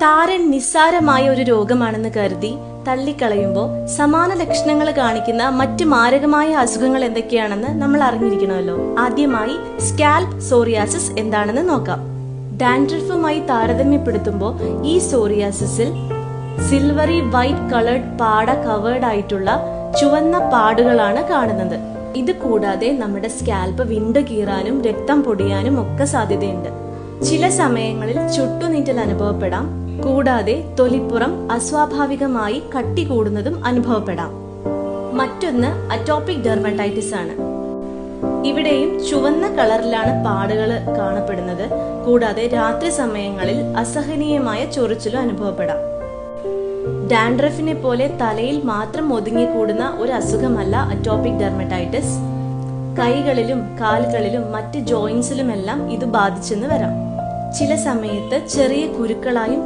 താരൻ നിസ്സാരമായ ഒരു രോഗമാണെന്ന് കരുതി തള്ളിക്കളയുമ്പോൾ സമാന ലക്ഷണങ്ങൾ കാണിക്കുന്ന മറ്റ് മാരകമായ അസുഖങ്ങൾ എന്തൊക്കെയാണെന്ന് നമ്മൾ അറിഞ്ഞിരിക്കണമല്ലോ. ആദ്യമായി സ്കാൽപ് സോറിയാസിസ് എന്താണെന്ന് നോക്കാം. ഡാൻഡ്രഫുമായി താരതമ്യപ്പെടുത്തുമ്പോൾ ഈ സോറിയാസിസിൽ സിൽവറി വൈറ്റ് കളേർഡ് പാട കവേർഡ് ആയിട്ടുള്ള ചുവന്ന പാടുകളാണ് കാണുന്നത്. ഇത് കൂടാതെ നമ്മുടെ സ്കാൽപ്പ് വിണ്ടു കീറാനും രക്തം പൊടിയാനും ഒക്കെ സാധ്യതയുണ്ട്. ചില സമയങ്ങളിൽ ചുട്ടുനീറ്റൽ അനുഭവപ്പെടാം. കൂടാതെ തൊലിപ്പുറം അസ്വാഭാവികമായി കട്ടി കൂടുന്നതും അനുഭവപ്പെടാം. മറ്റൊന്ന് അറ്റോപിക് ഡെർമറ്റൈറ്റിസ് ആണ്. ഇവിടെയും ചുവന്ന കളറിലാണ് പാടുകൾ കാണപ്പെടുന്നത്. കൂടാതെ രാത്രി സമയങ്ങളിൽ അസഹനീയമായ ചൊറിച്ചിലും അനുഭവപ്പെടാം. ഡാൻഡ്രഫിനെ പോലെ തലയിൽ മാത്രം ഒതുങ്ങിക്കൂടുന്ന ഒരു അസുഖമല്ല അറ്റോപിക് ഡെർമറ്റൈറ്റിസ്. കൈകളിലും കാലുകളിലും മറ്റ് ജോയിന്റ്സിലുമെല്ലാം ഇത് ബാധിച്ചെന്ന് വരാം. ചില സമയത്ത് ചെറിയ കുരുക്കളായും